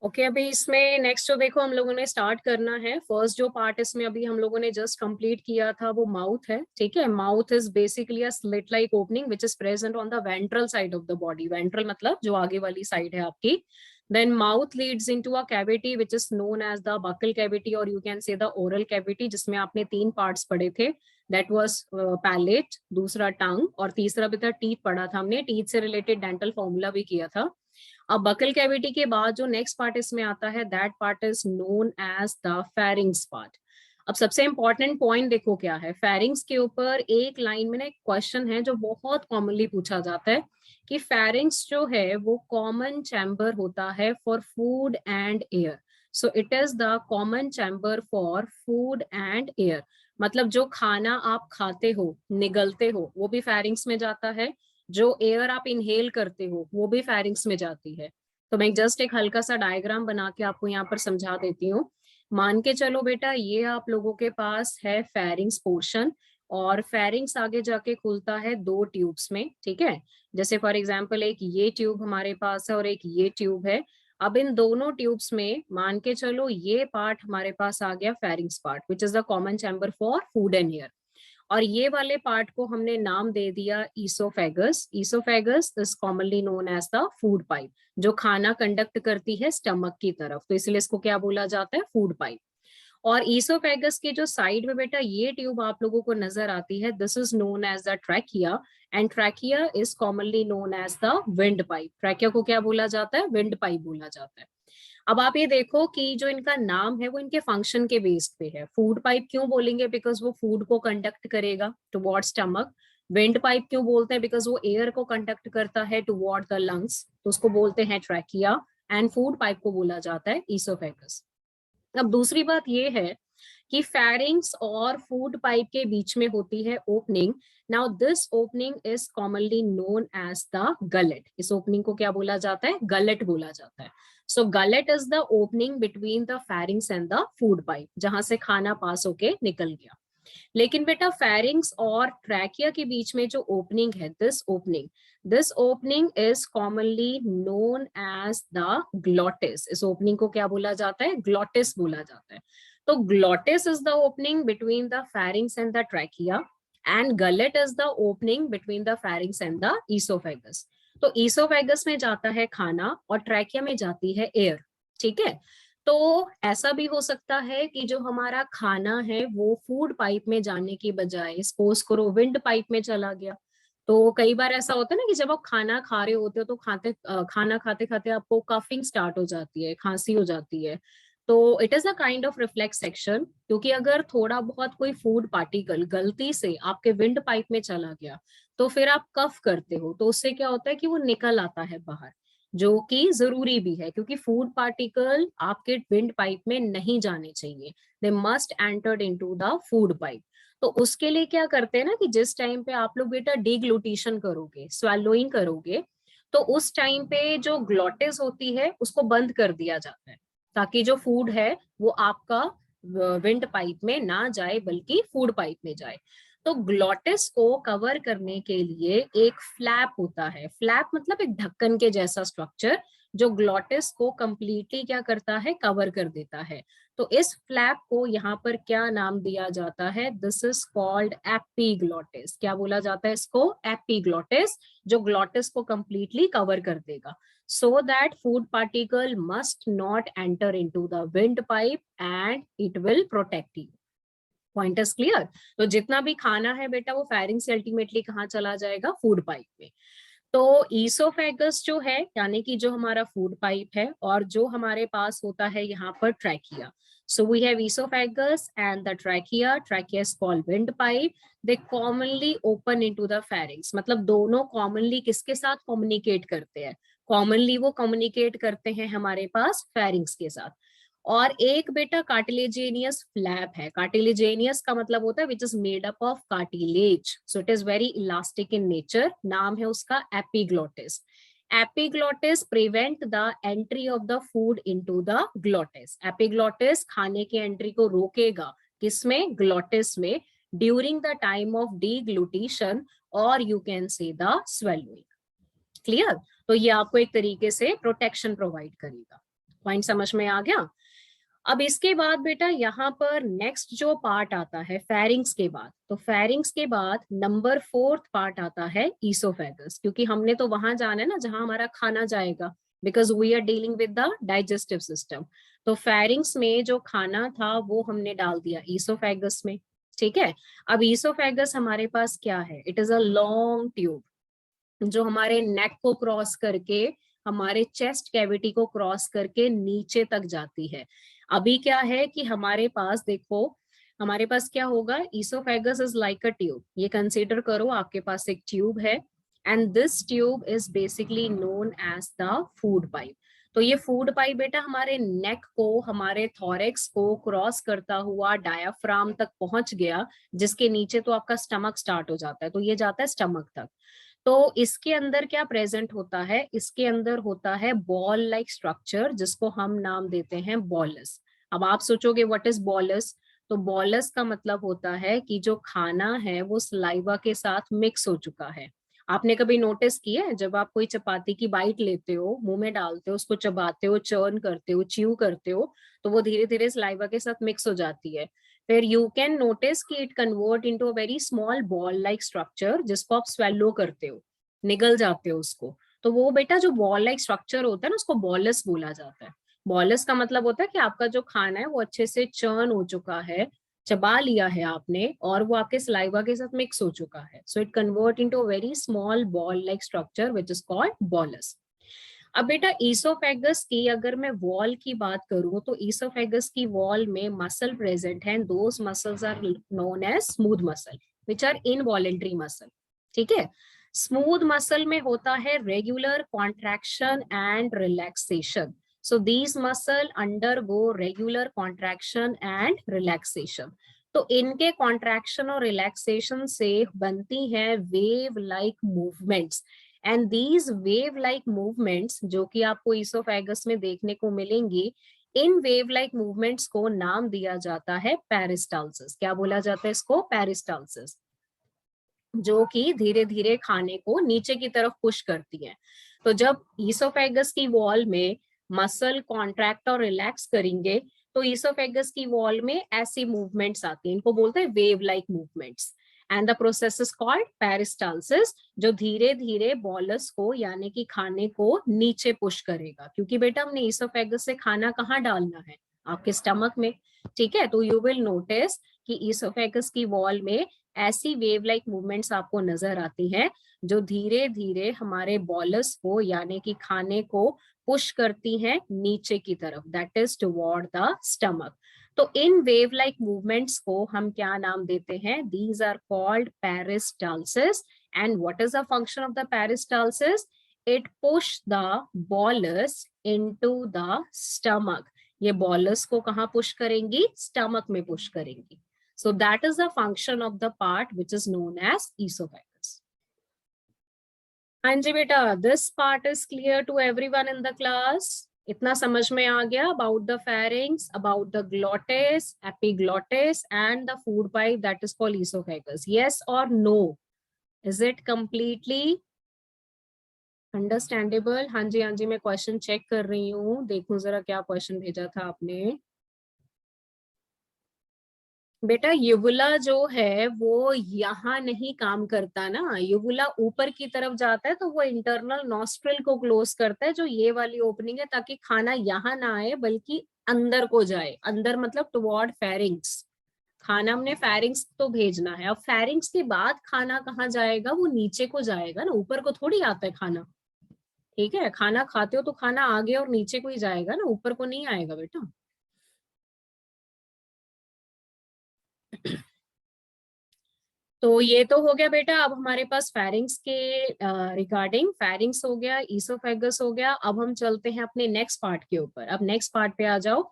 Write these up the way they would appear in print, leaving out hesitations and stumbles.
Okay अभी इसमें next जो देखो हम लोगों ने स्टार्ट करना है। फर्स्ट जो पार्ट इसमें अभी हम लोगों ने जस्ट कंप्लीट किया था वो माउथ है। ठीक है, mouth is basically a slit like opening which is present on the ventral side of the body. Ventral मतलब जो आगे वाली साइड है आपकी। Then mouth leads into a cavity which is known as the buccal cavity और you can say the oral cavity, जिसमें आपने तीन पार्ट्स पढ़े थे। दैट वाज पैलेट, दूसरा टंग और तीसरा भी था टीथ पढ़ा था हमने। टीथ से रिलेटेड डेंटल फॉर्मूला भी किया था। अब बकल कैविटी के बाद जो नेक्स्ट पार्ट इसमें आता है that part is known as the pharynx part. अब सबसे इंपॉर्टेंट पॉइंट देखो क्या है। फेरिंग्स के ऊपर एक लाइन में ना एक क्वेश्चन है जो बहुत कॉमनली पूछा जाता है कि फेरिंग्स जो है वो कॉमन चैम्बर होता है for food and air. So it is the common chamber for food and air. मतलब जो खाना आप खाते हो, निगलते हो, वो भी फेरिंग्स में जाता है। जो एयर आप इनहेल करते हो वो भी फेरिंग्स में जाती है। तो मैं जस्ट एक हल्का सा डायग्राम बना के आपको यहाँ पर समझा देती हूँ। मान के चलो बेटा, ये आप लोगों के पास है फेरिंग्स पोर्शन और फेरिंग्स आगे जाके खुलता है दो ट्यूब्स में। ठीक है, जैसे फॉर एग्जांपल एक ये ट्यूब हमारे पास है और एक ये ट्यूब है। अब इन दोनों ट्यूब्स में मान के चलो ये पार्ट हमारे पास आ गया pharynx part which is the common chamber for food and air. और ये वाले पार्ट को हमने नाम दे दिया oesophagus. Oesophagus is commonly known as the food pipe, जो खाना कंडक्ट करती है स्टमक की तरफ, तो इसलिए इसको क्या बोला जाता है, फूड पाइप। और ईसोफेगस के जो साइड में बेटा ये ट्यूब आप लोगों को नजर आती है, this is known as the trachea and trachea is commonly known as the windpipe. Trachea को क्या बोला जाता है, विंड पाइप बोला जाता है। अब आप ये देखो कि जो इनका नाम है वो इनके फंक्शन के बेस्ड पे है। फूड पाइप क्यों बोलेंगे, बिकॉज वो फूड को कंडक्ट करेगा टुवर्ड स्टमक। विंड पाइप क्यों बोलते हैं, बिकॉज वो एयर को कंडक्ट करता है टुवर्ड द लंग्स, तो उसको बोलते हैं ट्रैकिया। एंड फूड पाइप को बोला जाता है ईसोफेगस। अब दूसरी बात ये है कि फेरिंग्स और फूड पाइप के बीच में होती है opening. Now this opening is commonly known as the gullet. इस ओपनिंग को क्या बोला जाता है, गलेट बोला जाता है। So gullet is the opening between the pharynx and the food pipe, जहां से खाना पास होके निकल गया। लेकिन बेटा फेरिंग्स और ट्रैकिया के बीच में जो ओपनिंग है, this opening is commonly known as the glottis. इस ओपनिंग को क्या बोला जाता है, ग्लॉटिस बोला जाता है। तो glottis is the opening between the pharynx and the trachea and gullet is the opening between the pharynx and the oesophagus. तो ईसोफेगस में जाता है खाना और ट्रैकिया में जाती है एयर। ठीक है, तो ऐसा भी हो सकता है कि जो हमारा खाना है वो फूड पाइप में जाने की बजाय सपोज करो विंड पाइप में चला गया। तो कई बार ऐसा होता है ना कि जब आप खाना खा रहे होते हो तो खाना खाते खाते आपको कफिंग स्टार्ट हो जाती है, खांसी हो जाती है। तो it is a kind of reflex section, क्योंकि अगर थोड़ा बहुत कोई फूड पार्टिकल गलती से आपके विंड पाइप में चला गया तो फिर आप कफ करते हो, तो उससे क्या होता है कि वो निकल आता है बाहर, जो कि जरूरी भी है क्योंकि फूड पार्टिकल आपके विंड पाइप में नहीं जाने चाहिए। They must entered into the food pipe. तो उसके लिए क्या करते हैं ना कि जिस टाइम पे आप लोग बेटा डिग्लूटिशन करोगे, स्वेलोइंग करोगे, तो उस टाइम पे जो ग्लॉटिस होती है उसको बंद कर दिया जाता है, ताकि जो फूड है वो आपका विंड पाइप में ना जाए बल्कि फूड पाइप में जाए। तो ग्लॉटिस को कवर करने के लिए एक फ्लैप होता है। फ्लैप मतलब एक ढक्कन के जैसा स्ट्रक्चर जो ग्लॉटिस को कंप्लीटली क्या करता है, कवर कर देता है। तो इस फ्लैप को यहाँ पर क्या नाम दिया जाता है, दिस इज कॉल्ड एपीग्लॉटिस। क्या बोला जाता है इसको, एपीग्लॉटिस, जो ग्लॉटिस को कंप्लीटली कवर कर देगा, so that food particle must not enter into the windpipe and it will protect you. Point is clear. तो जितना भी खाना है बेटा वो फायरिंग से अल्टीमेटली कहाँ चला जाएगा, फूड पाइप में। तो ईसोफेगस जो है यानी कि जो हमारा फूड पाइप है, और जो हमारे पास होता है यहाँ पर trachea. So we have oesophagus and the trachea. Trachea is called windpipe. They commonly open into the pharynx, मतलब दोनों कॉमनली किसके साथ कम्युनिकेट करते हैं, कॉमनली वो कम्युनिकेट करते हैं हमारे पास फेरिंग्स के साथ। और एक बेटा कार्टिलेजेनियस फ्लैप है। कार्टिलेजेनियस का मतलब होता है which is made up of cartilage, so it is very elastic in nature. नाम है उसका epiglottis. Epiglottis prevent the entry of the food into the glottis. Epiglottis खाने की एंट्री को रोकेगा, किसमें, ग्लॉटिस में, ड्यूरिंग द टाइम ऑफ डीग्लूटिशन और you can say the swallowing. Clear. तो ये आपको एक तरीके से प्रोटेक्शन प्रोवाइड करेगा। पॉइंट समझ में आ गया? अब इसके बाद बेटा यहाँ पर नेक्स्ट जो पार्ट आता है फेरिंग्स के बाद, तो फेरिंग्स के बाद नंबर 4th पार्ट आता है ईसोफेगस, क्योंकि हमने तो वहां जाना है ना जहां हमारा खाना जाएगा, because we are dealing with the digestive system. तो फेरिंग्स में जो खाना था वो हमने डाल दिया ईसोफेगस में, ठीक है। अब ईसोफेगस हमारे पास क्या है, it is a long tube जो हमारे नेक को क्रॉस करके हमारे चेस्ट कैविटी को क्रॉस करके नीचे तक जाती है। अभी क्या है कि हमारे पास देखो, हमारे पास क्या होगा, oesophagus is like a tube, ये कंसीडर करो आपके पास एक ट्यूब है, and this tube is basically known as the food pipe. तो ये फूड पाइप बेटा हमारे नेक को, हमारे थॉरेक्स को क्रॉस करता हुआ डायाफ्राम तक पहुंच गया, जिसके नीचे तो आपका स्टमक स्टार्ट हो जाता है, तो ये जाता है स्टमक तक। तो इसके अंदर क्या प्रेजेंट होता है, इसके अंदर होता है बॉल लाइक स्ट्रक्चर जिसको हम नाम देते हैं बॉलस। अब आप सोचोगे व्हाट इज बॉलस, तो बॉलस का मतलब होता है कि जो खाना है वो सलाइवा के साथ मिक्स हो चुका है। आपने कभी नोटिस किया है जब आप कोई चपाती की बाइट लेते हो, मुंह में डालते हो, उसको चबाते हो, चर्न करते हो, च्यू करते हो, तो वो धीरे धीरे सलाइवा के साथ मिक्स हो जाती है। फिर यू कैन नोटिस कि it convert into a very small ball like structure जिसको आप स्वेलो करते हो, निगल जाते हो उसको। तो वो बेटा जो बॉल लाइक स्ट्रक्चर होता है ना, उसको बॉलस बोला जाता है। बॉलस का मतलब होता है कि आपका जो खाना है वो अच्छे से चर्न हो चुका है, चबा लिया है आपने, और वो आपके सलाइवा के साथ मिक्स हो चुका है। So it convert into a very small ball like structure which is called bolus. अब बेटा ईसोफेगस की अगर मैं वॉल की बात करूं, तो ईसोफेगस की वॉल में मसल प्रेजेंट है, those muscles are known as smooth muscle which are involuntary muscle, ठीक है। स्मूथ मसल में होता है regular contraction and relaxation, so these muscle undergo regular contraction and relaxation। तो इनके कॉन्ट्रैक्शन और रिलैक्सेशन से बनती है wave like movements, and these wave like movements जो कि आपको ईसोफेगस में देखने को मिलेंगी, इन वेव लाइक मूवमेंट्स को नाम दिया जाता है पेरिस्टाल्सिस। क्या बोला जाता है इसको, पेरिस्टाल्सिस, जो कि धीरे धीरे खाने को नीचे की तरफ पुश करती है। तो जब ईसोफेगस की वॉल में मसल कॉन्ट्रैक्ट और रिलैक्स करेंगे, तो ईसोफेगस की वॉल में ऐसी मूवमेंट्स आती हैं, इनको बोलते हैं wave like movements, and the process is called peristalsis, जो धीरे धीरे बॉलस को यानी कि खाने को नीचे पुश करेगा। क्योंकि बेटा हमने ईसोफेगस से खाना कहाँ डालना है, आपके स्टमक में, ठीक है। तो यू विल नोटिस कि ईसोफेगस की वॉल में ऐसी वेव लाइक मूवमेंट्स आपको नजर आती हैं जो धीरे धीरे हमारे बॉलस को यानी कि खाने को पुश करती हैं नीचे की तरफ, that is toward the stomach. तो इन वेव लाइक मूवमेंट्स को हम क्या नाम देते हैं, these are called peristalsis. And what is the function of the peristalsis, it push the bolus into the stomach. ये बॉलस को कहाँ पुश करेंगी, स्टमक में पुश करेंगी। So that is the function of the part which is known as esophagus. हाँ जी बेटा, this part is clear to everyone in the class. इतना समझ में आ गया about the pharynx, about the glottis, epiglottis and the food pipe that is called esophagus. Yes or no? Is it completely understandable? हाँ जी मैं question check कर रही हूँ, देखूं जरा क्या क्वेश्चन भेजा था आपने। बेटा युवुला जो है वो यहाँ नहीं काम करता ना, युवुला ऊपर की तरफ जाता है तो वो इंटरनल नॉस्ट्रिल को क्लोज करता है, जो ये वाली ओपनिंग है, ताकि खाना यहाँ ना आए बल्कि अंदर को जाए। अंदर मतलब टुवर्ड फेरिंग्स, खाना हमने फेरिंग्स तो भेजना है। अब फेरिंग्स के बाद खाना कहाँ जाएगा, वो नीचे को जाएगा ना, ऊपर को थोड़ी आता है खाना, ठीक है। खाना खाते हो तो खाना आगे और नीचे को ही जाएगा ना, ऊपर को नहीं आएगा बेटा। तो ये तो हो गया बेटा, अब हमारे पास फेरिंग्स के रिगार्डिंग, फेरिंग्स हो गया, ईसोफेगस हो गया। अब हम चलते हैं अपने नेक्स्ट पार्ट के ऊपर। अब नेक्स्ट पार्ट पे आ जाओ।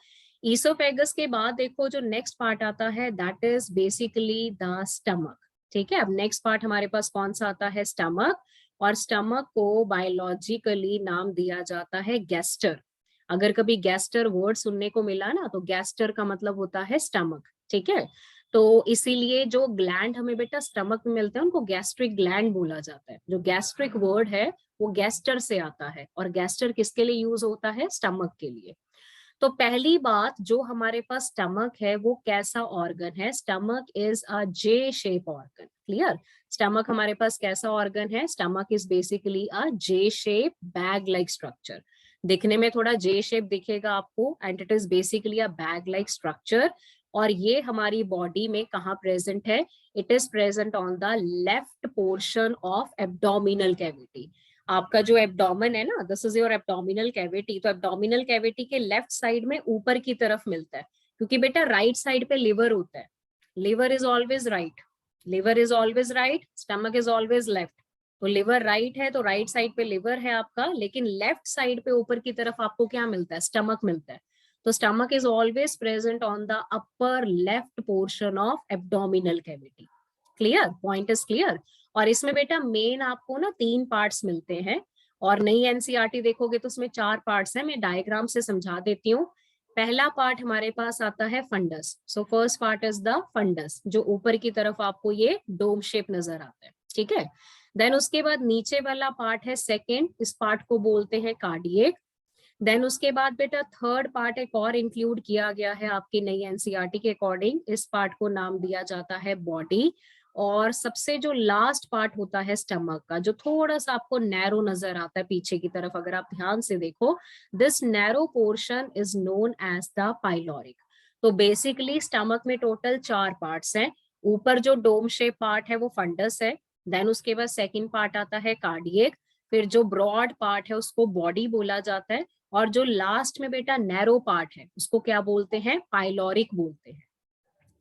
ईसोफेगस के बाद देखो जो नेक्स्ट पार्ट आता है that is basically the stomach, ठीक है। अब नेक्स्ट पार्ट हमारे पास कौन सा आता है, स्टमक। और स्टमक को बायोलॉजिकली नाम दिया जाता है गैस्टर। अगर कभी गैस्टर वर्ड सुनने को मिला ना, तो गैस्टर का मतलब होता है स्टमक, ठीक है। तो इसीलिए जो ग्लैंड हमें बेटा स्टमक में मिलते हैं उनको गैस्ट्रिक ग्लैंड बोला जाता है। जो गैस्ट्रिक वर्ड है वो गैस्टर से आता है, और गैस्टर किसके लिए यूज होता है, स्टमक के लिए। तो पहली बात, जो हमारे पास स्टमक है वो कैसा ऑर्गन है? Stomach is a J shape organ. Clear? Stomach हमारे पास कैसा ऑर्गन है? Stomach is basically a J shape bag like structure. दिखने में थोड़ा जे शेप दिखेगा आपको, and it is basically a bag like structure. और ये हमारी बॉडी में कहाँ प्रेजेंट है? It is present on the left portion of abdominal cavity. आपका जो एब्डोमेन है ना, this is your abdominal cavity, तो एब्डोमिनल कैविटी के लेफ्ट साइड में ऊपर की तरफ मिलता है, क्योंकि बेटा राइट साइड पे लिवर होता है। Liver is always right, liver is always right, stomach is always left. तो लिवर राइट है तो राइट साइड पे लिवर है आपका, लेकिन लेफ्ट साइड पे ऊपर की तरफ आपको क्या मिलता है? स्टमक मिलता है। तो stomach is always present on the upper left portion of abdominal cavity. Clear? Point is clear? और इसमें बेटा मेन आपको ना 3 पार्ट्स मिलते हैं, और नई एनसीईआरटी देखोगे तो उसमें 4 पार्ट्स हैं। मैं डायग्राम से समझा देती हूँ। पहला पार्ट हमारे पास आता है fundus. So first part is the fundus, जो ऊपर की तरफ आपको ये डोम शेप नजर आता है। ठीक है? देन उसके बाद नीचे वाला पार्ट है सेकेंड, इस पार्ट को बोलते हैं कार्डिएक। देन उसके बाद बेटा थर्ड पार्ट एक और इंक्लूड किया गया है आपकी नई एनसीईआरटी के अकॉर्डिंग, इस पार्ट को नाम दिया जाता है बॉडी। और सबसे जो लास्ट पार्ट होता है स्टमक का, जो थोड़ा सा आपको नैरो नजर आता है पीछे की तरफ, अगर आप ध्यान से देखो, this narrow portion is known as the pyloric. तो बेसिकली स्टमक में टोटल 4 पार्ट्स हैं। ऊपर जो डोम शेप पार्ट है वो फंडस है। देन उसके बाद सेकेंड पार्ट आता है कार्डियक। फिर जो ब्रॉड पार्ट है उसको बॉडी बोला जाता है। और जो लास्ट में बेटा नैरो पार्ट है उसको क्या बोलते हैं? पाइलोरिक बोलते हैं।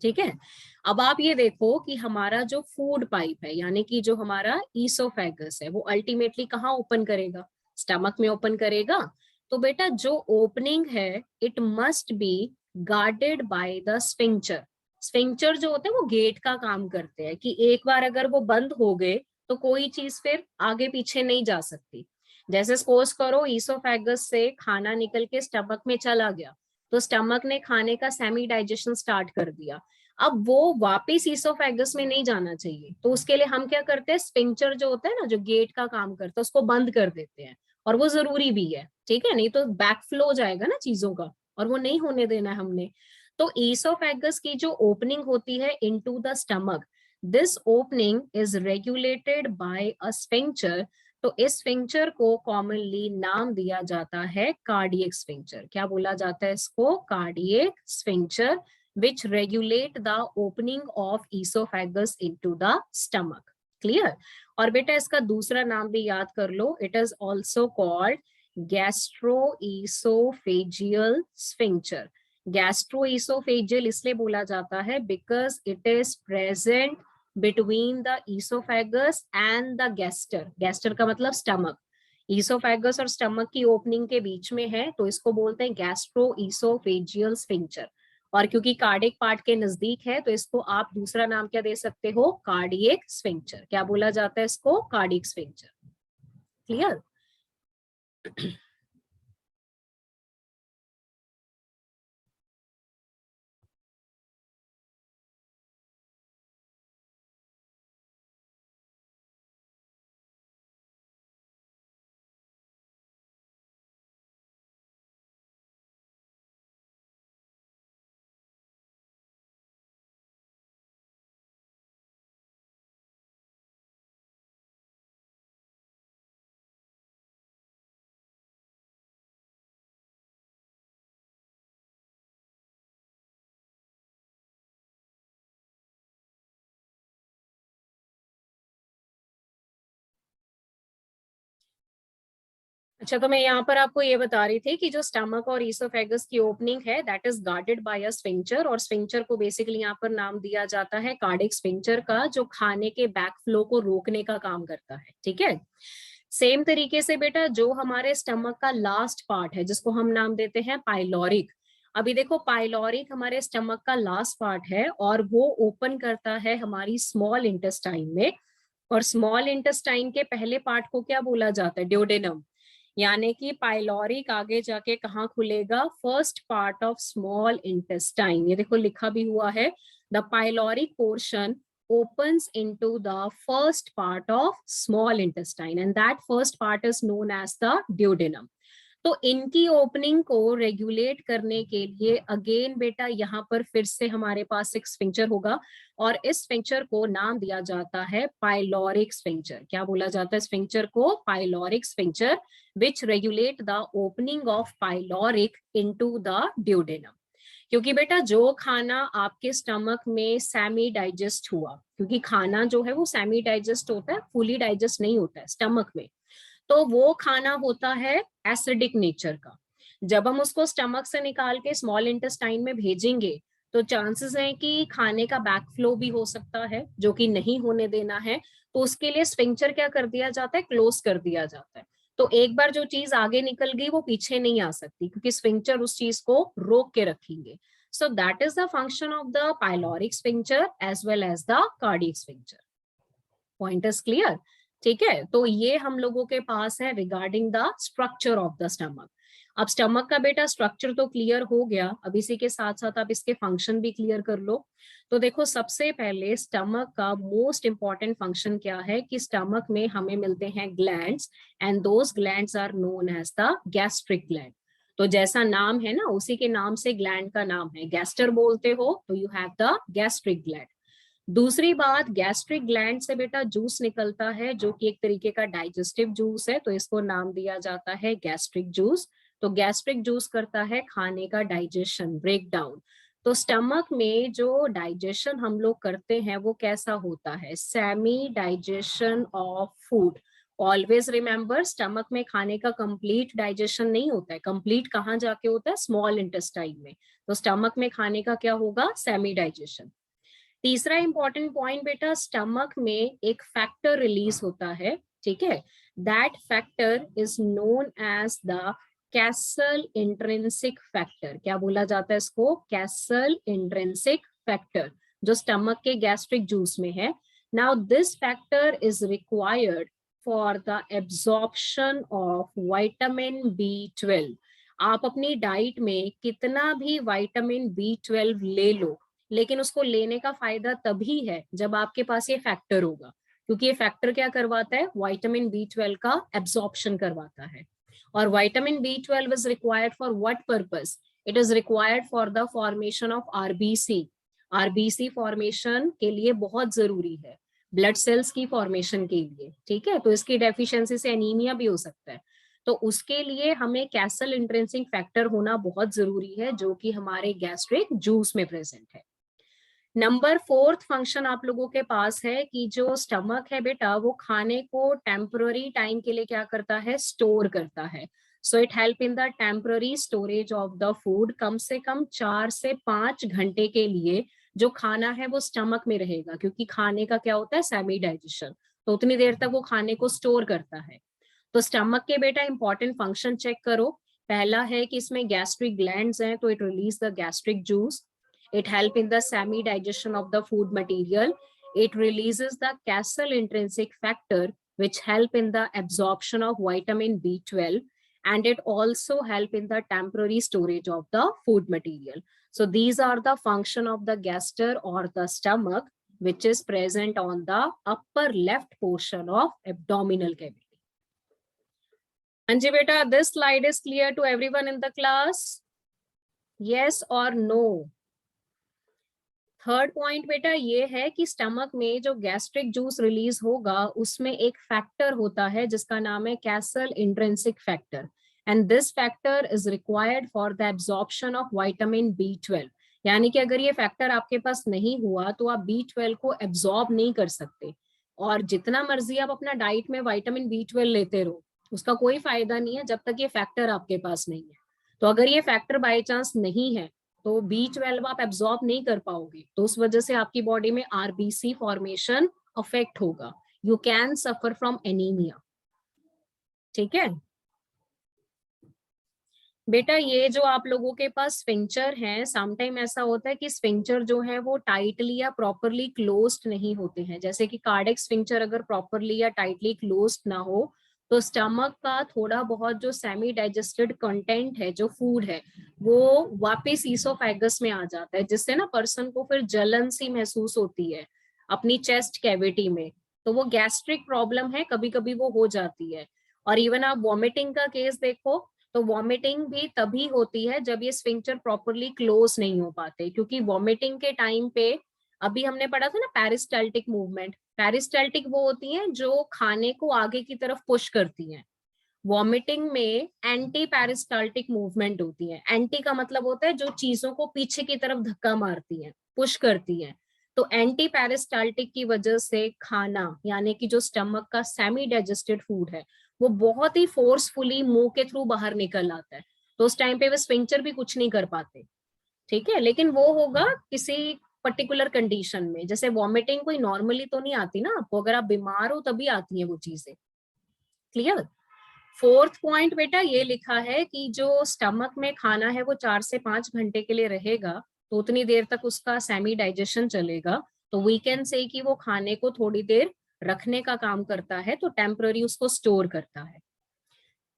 ठीक है? अब आप ये देखो कि हमारा जो फूड पाइप है, यानी कि जो हमारा ईसोफेगस है, वो अल्टीमेटली कहाँ ओपन करेगा? स्टमक में ओपन करेगा। तो बेटा जो ओपनिंग है, it must be guarded by the sphincter. Sphincter जो होते हैं वो गेट का काम करते हैं, कि एक बार अगर वो बंद हो गए तो कोई चीज फिर आगे पीछे नहीं जा सकती। जैसे सपोज करो ईसोफेगस से खाना निकल के स्टमक में चला गया, तो स्टमक ने खाने का सेमी डाइजेशन स्टार्ट कर दिया। अब वो वापिस ईसोफेगस में नहीं जाना चाहिए, तो उसके लिए हम क्या करते हैं? स्फिंक्टर जो होता है ना, जो गेट का काम करता है, उसको बंद कर देते हैं। और वो जरूरी भी है, ठीक है? नहीं तो बैकफ्लो हो जाएगा ना चीजों का, और वो नहीं होने देना है हमने। तो ईसोफेगस की जो ओपनिंग होती है into the stomach, this opening is regulated by a sphincter. तो इस स्फिंक्टर को कॉमनली नाम दिया जाता है कार्डियक स्फिंक्टर। क्या बोला जाता है इसको? Cardiac sphincter, which regulate the opening of esophagus into the stomach. Clear? और बेटा इसका दूसरा नाम भी याद कर लो, it is also called gastroesophageal sphincter. Gastroesophageal इसलिए बोला जाता है because it is present between the esophagus and the gaster. Gaster का मतलब स्टमक। ईसोफेगस और स्टमक की ओपनिंग के बीच में है, तो इसको बोलते हैं गैस्ट्रोईसोफेजियल स्फिंक्टर। और क्योंकि कार्डियक पार्ट के नजदीक है, तो इसको आप दूसरा नाम क्या दे सकते हो? Cardiac sphincter. क्या बोला जाता है इसको? Cardiac sphincter. क्लियर? अच्छा, तो मैं यहाँ पर आपको ये बता रही थी कि जो स्टमक और ईसोफेगस की ओपनिंग है, that is guarded by a sphincter. और स्फिंक्टर को बेसिकली यहाँ पर नाम दिया जाता है कार्डियक स्फिंक्टर का, जो खाने के बैक फ्लो को रोकने का काम करता है। ठीक है? सेम तरीके से बेटा जो हमारे स्टमक का लास्ट पार्ट है, जिसको हम नाम देते हैं पाइलोरिक। अभी देखो, पाइलोरिक हमारे स्टमक का लास्ट पार्ट है, और वो ओपन करता है हमारी स्मॉल इंटेस्टाइन में। और स्मॉल इंटेस्टाइन के पहले पार्ट को क्या बोला जाता है? ड्यूडेनम। यानी कि पाइलोरिक आगे जाके कहाँ खुलेगा? First part of small intestine. ये देखो लिखा भी हुआ है, the pyloric portion opens into the first part of small intestine, and that first part is known as the duodenum. तो इनकी ओपनिंग को रेगुलेट करने के लिए अगेन बेटा यहाँ पर फिर से हमारे पास एक स्फिंक्टर होगा, और इस स्फिंक्टर को नाम दिया जाता है पाइलोरिक स्फिंक्टर। क्या बोला जाता है स्फिंक्टर को? Pyloric sphincter, which regulate the opening of pyloric into the duodenum. क्योंकि बेटा जो खाना आपके स्टमक में सेमी डाइजेस्ट हुआ, क्योंकि खाना जो है वो सेमी डाइजेस्ट होता है, फुली डाइजेस्ट नहीं होता है स्टमक में, तो वो खाना होता है एसिडिक नेचर का। जब हम उसको स्टमक से निकाल के स्मॉल इंटेस्टाइन में भेजेंगे तो चांसेस है कि खाने का बैकफ्लो भी हो सकता है, जो कि नहीं होने देना है। तो उसके लिए स्फिंक्टर क्या कर दिया जाता है? क्लोज कर दिया जाता है। तो एक बार जो चीज आगे निकल गई वो पीछे नहीं आ सकती, क्योंकि स्फिंक्टर उस चीज को रोक के रखेंगे। So that is the function of the pyloric sphincter as well as the cardiac sphincter. Point is clear? ठीक है, तो ये हम लोगों के पास है regarding the structure of the stomach. अब स्टमक का बेटा स्ट्रक्चर तो क्लियर हो गया, अब इसी के साथ साथ आप इसके फंक्शन भी क्लियर कर लो। तो देखो सबसे पहले स्टमक का मोस्ट इंपॉर्टेंट फंक्शन क्या है कि स्टमक में हमें मिलते हैं glands, and those glands are known as the gastric gland. तो जैसा नाम है ना, उसी के नाम से ग्लैंड का नाम है, गैस्टर बोलते हो तो you have the gastric gland. दूसरी बात, गैस्ट्रिक ग्लैंड से बेटा जूस निकलता है जो कि एक तरीके का डाइजेस्टिव जूस है, तो इसको नाम दिया जाता है गैस्ट्रिक जूस। तो गैस्ट्रिक जूस करता है खाने का डाइजेशन, ब्रेक डाउन। तो स्टमक में जो डाइजेशन हम लोग करते हैं वो कैसा होता है? Semi digestion of food. Always remember, stomach में खाने का कंप्लीट डाइजेशन नहीं होता है, कंप्लीट कहाँ जाके होता है? स्मॉल इंटेस्टाइन में। तो स्टमक में खाने का क्या होगा? Semi digestion. तीसरा इंपॉर्टेंट पॉइंट बेटा, स्टमक में एक फैक्टर रिलीज होता है, ठीक है, that factor is known as the Castle intrinsic factor. क्या बोला जाता है इसको? कैसल इंट्रिंसिक फैक्टर, जो स्टमक के गैस्ट्रिक जूस में है। Now this factor is required for the absorption of vitamin B12। आप अपनी डाइट में कितना भी विटामिन B12 ले लो, लेकिन उसको लेने का फायदा तभी है जब आपके पास ये फैक्टर होगा, क्योंकि ये फैक्टर क्या करवाता है? विटामिन B12 का एब्जॉर्प्शन करवाता है। और vitamin B12 is required for what purpose? It is required for the formation of RBC. RBC formation के लिए बहुत जरूरी है, ब्लड सेल्स की फॉर्मेशन के लिए, ठीक है। तो इसकी डेफिशिएंसी से एनीमिया भी हो सकता है। तो उसके लिए हमें कैसल इंट्रिंसिक फैक्टर होना बहुत जरूरी है, जो कि हमारे गैस्ट्रिक जूस में प्रेजेंट है। नंबर फोर्थ फंक्शन आप लोगों के पास है कि जो स्टमक है बेटा वो खाने को टेम्पररी टाइम के लिए क्या करता है? स्टोर करता है। So it help in the temporary storage of the food. कम से कम 4 से 5 घंटे के लिए जो खाना है वो स्टमक में रहेगा, क्योंकि खाने का क्या होता है? Semi digestion. तो उतनी देर तक वो खाने को स्टोर करता है। तो स्टमक के बेटा इंपॉर्टेंट फंक्शन चेक करो। पहला है कि इसमें गैस्ट्रिक ग्लैंड्स हैं, तो it release the gastric juice. It help in the semi digestion of the food material. It releases the Castle intrinsic factor, which help in the absorption of vitamin B12, and it also help in the temporary storage of the food material. So these are the function of the gaster or the stomach, which is present on the upper left portion of abdominal cavity. Anji beta, this slide is clear to everyone in the class? Yes or no? Third point बेटा ये है कि stomach में जो gastric juice release होगा उसमें एक factor होता है जिसका नाम है castle intrinsic factor, and this factor is required for the absorption of vitamin B12। यानी कि अगर ये फैक्टर आपके पास नहीं हुआ तो आप B12 को एब्जॉर्ब नहीं कर सकते, और जितना मर्जी आप अपना डाइट में विटामिन B12 लेते रहो उसका कोई फायदा नहीं है जब तक ये फैक्टर आपके पास नहीं है। तो अगर ये फैक्टर बाय चांस नहीं है तो B12 आप एब्जॉर्ब नहीं कर पाओगे, तो उस वजह से आपकी बॉडी में आरबीसी फॉर्मेशन अफेक्ट होगा। You can suffer from anaemia, ठीक है बेटा। ये जो आप लोगों के पास स्फिंक्टर है, समटाइम ऐसा होता है कि स्फिंक्टर जो है वो टाइटली या प्रॉपरली क्लोज्ड नहीं होते हैं। जैसे कि कार्डियक स्फिंक्टर अगर प्रॉपरली या टाइटली क्लोज्ड ना हो तो स्टमक का थोड़ा बहुत जो सेमी डाइजेस्टेड कंटेंट है, जो फूड है, वो वापस ईसोफेगस में आ जाता है, जिससे ना पर्सन को फिर जलन सी महसूस होती है अपनी चेस्ट कैविटी में। तो वो गैस्ट्रिक प्रॉब्लम है, कभी कभी वो हो जाती है। और इवन आप वॉमिटिंग का केस देखो तो वॉमिटिंग भी तभी होती है जब ये स्फिंक्टर प्रॉपरली क्लोज नहीं हो पाते, क्योंकि वॉमिटिंग के टाइम पे अभी हमने पढ़ा था ना पेरिस्टाल्टिक मूवमेंट, पेरिस्टाल्टिक वो होती हैं जो खाने को आगे की तरफ पुश करती हैं। वॉमिटिंग में एंटी पेरिस्टाल्टिक मूवमेंट होती है। एंटी का मतलब होता है जो चीजों को पीछे की तरफ धक्का मारती है, पुश करती है। तो एंटी पेरिस्टाल्टिक की वजह से खाना यानी कि जो स्टमक का सेमी डाइजेस्टेड फूड है वो बहुत ही फोर्सफुली मुंह के थ्रू बाहर निकल आता है। तो उस टाइम पे वे स्फिंक्टर भी कुछ नहीं कर पाते, ठीक है। लेकिन वो होगा किसी पर्टिकुलर कंडीशन में, जैसे वॉमिटिंग कोई नॉर्मली तो नहीं आती ना आपको, अगर आप बीमार हो तभी आती है वो चीजें। क्लियर। फोर्थ पॉइंट बेटा ये लिखा है कि जो स्टमक में खाना है वो 4 से 5 घंटे के लिए रहेगा, तो उतनी देर तक उसका सेमी डाइजेशन चलेगा। तो वी कैन से कि वो खाने को थोड़ी देर रखने का काम करता है, तो टेम्पररी उसको स्टोर करता है।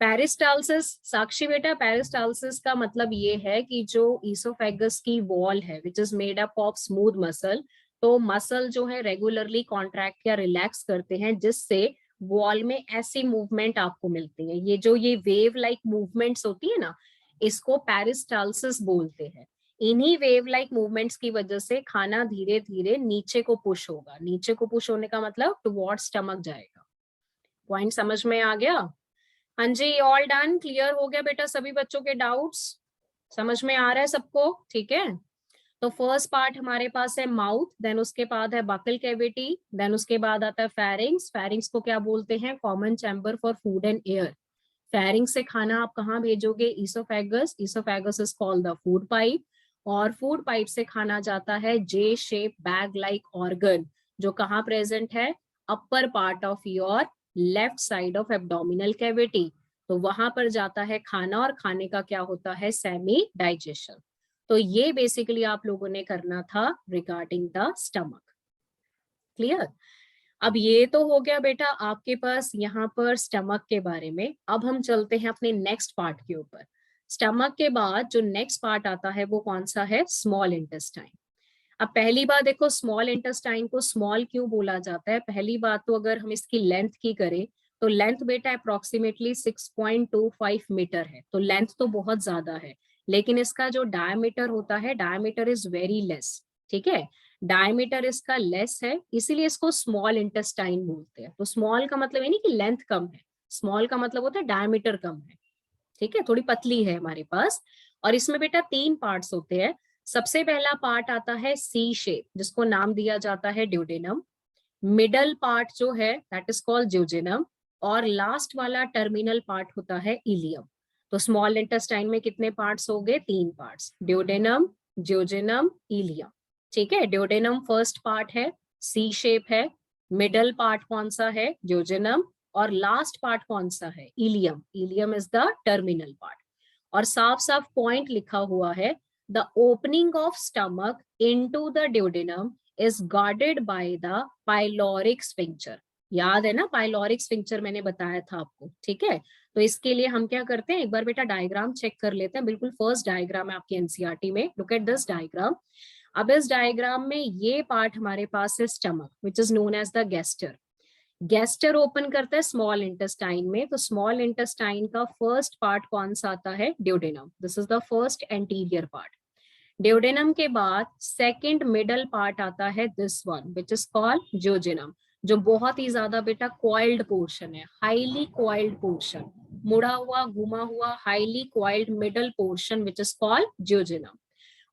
पेरिस्टाल्सिस, साक्षी बेटा, पेरिस्टाल्सिस का मतलब ये है कि जो ईसोफेगस की वॉल है which is made up of smooth muscle, तो मसल जो है रेगुलरली कॉन्ट्रैक्ट या रिलैक्स करते हैं, जिससे वॉल में ऐसी मूवमेंट आपको मिलती है। ये वेव लाइक मूवमेंट्स होती है ना, इसको पेरिस्टाल्सिस बोलते हैं। इन्हीं वेव लाइक मूवमेंट्स की वजह से खाना धीरे धीरे नीचे को पुश होगा। नीचे को पुश होने का मतलब टुवर्ड स्टमक जाएगा। पॉइंट समझ में आ गया? हाँ जी, ऑल डन, क्लियर हो गया बेटा सभी बच्चों के डाउट्स? समझ में आ रहा है सबको? ठीक है। तो फर्स्ट पार्ट हमारे पास है माउथ, देन उसके बाद है बकल कैविटी, देन उसके बाद आता है फेरिंग्स। फेरिंग्स को क्या बोलते हैं? Common chamber for food and air. Pharynx से खाना आप कहाँ भेजोगे? Oesophagus. Oesophagus is called the food pipe. और फूड पाइप से खाना जाता है जे शेप बैग लाइक ऑर्गन, जो कहाँ प्रेजेंट है? Upper part of your left side of abdominal cavity. तो वहां पर जाता है खाना, और खाने का क्या होता है? Semi digestion. तो ये बेसिकली आप लोगों ने करना था रिगार्डिंग द स्टमक। क्लियर। अब ये तो हो गया बेटा आपके पास यहाँ पर स्टमक के बारे में। अब हम चलते हैं अपने नेक्स्ट पार्ट के ऊपर। स्टमक के बाद जो नेक्स्ट पार्ट आता है वो कौन सा है? Small intestine. अब पहली बात देखो, स्मॉल इंटेस्टाइन को स्मॉल क्यों बोला जाता है? पहली बात तो अगर हम इसकी लेंथ की करें तो लेंथ बेटा अप्रोक्सीमेटली 6.25 मीटर है, तो लेंथ तो बहुत ज्यादा है। लेकिन इसका जो डायमीटर होता है, डायमीटर इज वेरी लेस। ठीक है, डायमीटर इसका लेस है, इसीलिए इसको स्मॉल इंटेस्टाइन बोलते हैं। तो स्मॉल का मतलब ये नहीं कि लेंथ कम है, स्मॉल का मतलब होता है डायमीटर कम है। ठीक है, थोड़ी पतली है हमारे पास। और इसमें बेटा 3 पार्ट्स होते हैं। सबसे पहला पार्ट आता है सी शेप, जिसको नाम दिया जाता है ड्यूडेनम। मिडल पार्ट जो है दैट इज कॉल्ड ज्यूजेनम। और लास्ट वाला टर्मिनल पार्ट होता है इलियम। तो स्मॉल इंटेस्टाइन में कितने पार्ट्स हो गए? 3 पार्ट्स, ड्यूडेनम, ज्यूजेनम, इलियम। ठीक है, ड्यूडेनम फर्स्ट पार्ट है, सी शेप है। मिडल पार्ट कौन सा है? ज्यूजेनम। और लास्ट पार्ट कौन सा है? Ileum. Ileum is the terminal part. और साफ साफ पॉइंट लिखा हुआ है, the opening of stomach into the duodenum is guarded by the pyloric sphincter। याद है ना, पाइलोरिक स्फिंक्चर मैंने बताया था आपको। ठीक है, तो इसके लिए हम क्या करते हैं, एक बार बेटा डायग्राम चेक कर लेते हैं। बिल्कुल फर्स्ट डायग्राम है आपकी एनसीईआरटी में, लुक एट दिस डायग्राम। अब इस डायग्राम में ये पार्ट हमारे पास है stomach, which is known as the gaster. Gaster open करता है स्मॉल इंटेस्टाइन में, तो स्मॉल इंटेस्टाइन का फर्स्ट पार्ट कौन सा आता है? Duodenum. This is the first anterior part. Duodenum के बाद सेकंड मिडल पार्ट आता है this one which is called jejunum, जो बहुत ही ज्यादा बेटा कॉइल्ड पोर्शन है, हाईली कॉइल्ड पोर्शन, मुड़ा हुआ घुमा हुआ highly coiled middle portion which is called ज्यूजेनम।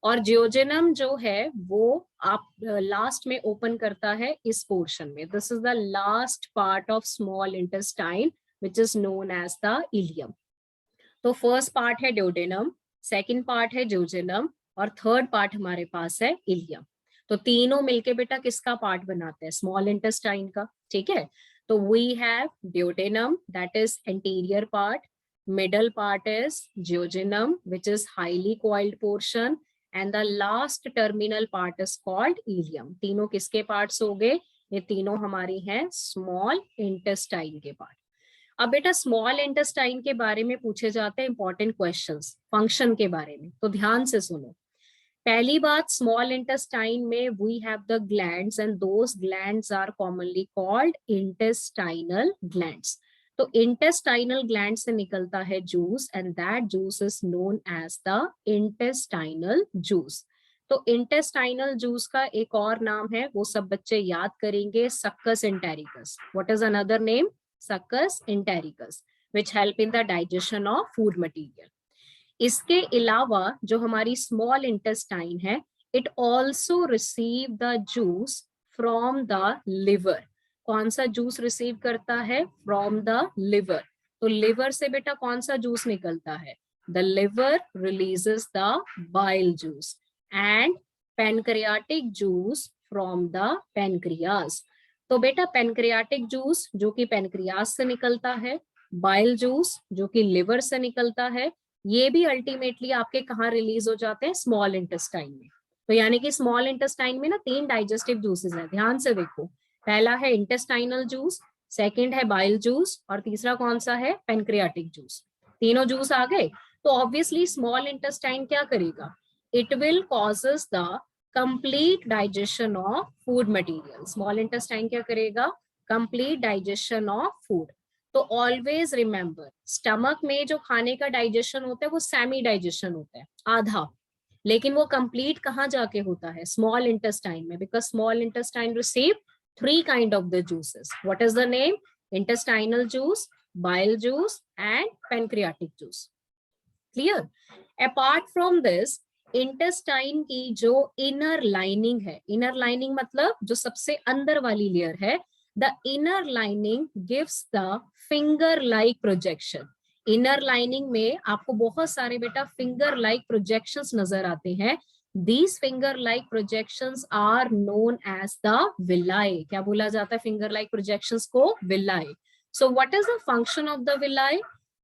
और ज्यूजेनम जो है वो आप लास्ट में ओपन करता है इस पोर्शन में। This is the last part of small intestine which is known as the ileum. तो फर्स्ट पार्ट है ड्यूडेनम, सेकंड पार्ट है ज्यूजेनम, और थर्ड पार्ट हमारे पास है इलियम। तो तीनों मिलके बेटा किसका पार्ट बनाते हैं? स्मॉल इंटेस्टाइन का। ठीक है, तो we have duodenum that is anterior part, middle part is jejunum which is highly coiled portion, and the last terminal part is called ileum. तीनों किसके पार्ट्स हो गए? ये तीनों हमारी हैं स्मॉल इंटेस्टाइन के पार्ट। अब बेटा स्मॉल इंटेस्टाइन के बारे में पूछे जाते हैं इंपॉर्टेंट क्वेश्चंस फंक्शन के बारे में, तो ध्यान से सुनो। पहली बात, स्मॉल इंटेस्टाइन में we have the glands and those glands are commonly called intestinal glands. तो इंटेस्टाइनल ग्लैंड से निकलता है juice and that juice is known as the intestinal juice. तो इंटेस्टाइनल जूस का एक और नाम है, वो सब बच्चे याद करेंगे, succus entericus. What is another name? Succus entericus, which help in the digestion of food material. इसके अलावा जो हमारी स्मॉल इंटेस्टाइन है, it also receive the juice from the liver. कौन सा जूस रिसीव करता है? From the liver. तो लिवर से बेटा कौन सा जूस निकलता है? The liver releases the bile juice and pancreatic juice from the pancreas. तो बेटा पेनक्रियाटिक जूस जो कि पेनक्रियास से निकलता है, बाइल जूस जो कि लिवर से निकलता है, ये भी अल्टीमेटली आपके कहाँ रिलीज हो जाते हैं? स्मॉल इंटेस्टाइन में। तो यानी कि स्मॉल इंटेस्टाइन में ना 3 डाइजेस्टिव जूसेस हैं, ध्यान से देखो। पहला है इंटेस्टाइनल जूस, सेकंड है बाइल जूस और तीसरा कौन सा है? Pancreatic juice. तीनों जूस आ गए। तो ऑब्वियसली स्मॉल इंटेस्टाइन क्या करेगा? It will causes the complete digestion of food material. Small intestine क्या करेगा? Complete digestion of food. तो ऑलवेज रिमेंबर, स्टमक में जो खाने का डाइजेशन होता है वो सेमी डाइजेशन होता है, आधा, लेकिन वो कंप्लीट कहाँ जाके होता है? स्मॉल इंटेस्टाइन में, because small intestine receive 3 kind of the juices. What is the name? Intestinal juice, bile juice and pancreatic juice. Clear? Apart from this, intestine की जो इनर लाइनिंग है, इनर लाइनिंग मतलब जो सबसे अंदर वाली लेयर है, the inner lining gives the finger like projection. Inner lining में आपको बहुत सारे बेटा फिंगर लाइक प्रोजेक्शंस नजर आते हैं। These finger-like projections are known as the villi. क्या बोला जाता है finger like projections को? Villi. So what is the function of the villi?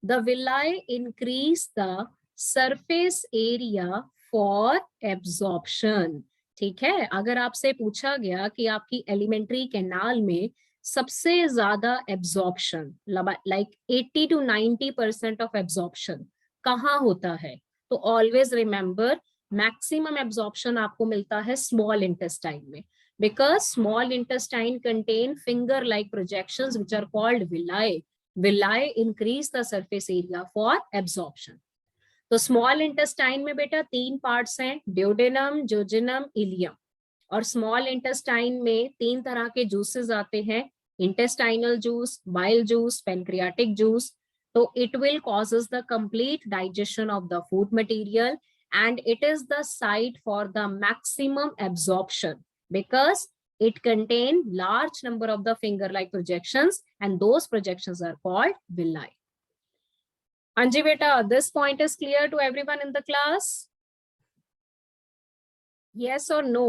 The villi increase the surface area for absorption. ठीक है, अगर आपसे पूछा गया कि आपकी एलिमेंट्री कैनाल में सबसे ज्यादा absorption, like 80 to 90% of absorption कहाँ होता है, तो ऑलवेज रिमेंबर मैक्सिमम एब्जॉर्प्शन आपको मिलता है स्मॉल इंटेस्टाइन में, because small intestine contain finger like projections which are called villi. Villi increase the surface area for absorption. तो स्मॉल इंटेस्टाइन में बेटा 3 पार्ट्स हैं, ड्यूडेनम, जोजिनम, इलियम. और स्मॉल इंटेस्टाइन में 3 तरह के जूसेस आते हैं, intestinal juice, bile juice, pancreatic juice. तो it will causes the complete digestion of the food material and it is the site for the maximum absorption because it contain large number of the finger like projections and those projections are called villi. Anji beta, this point is clear to everyone in the class? Yes or no?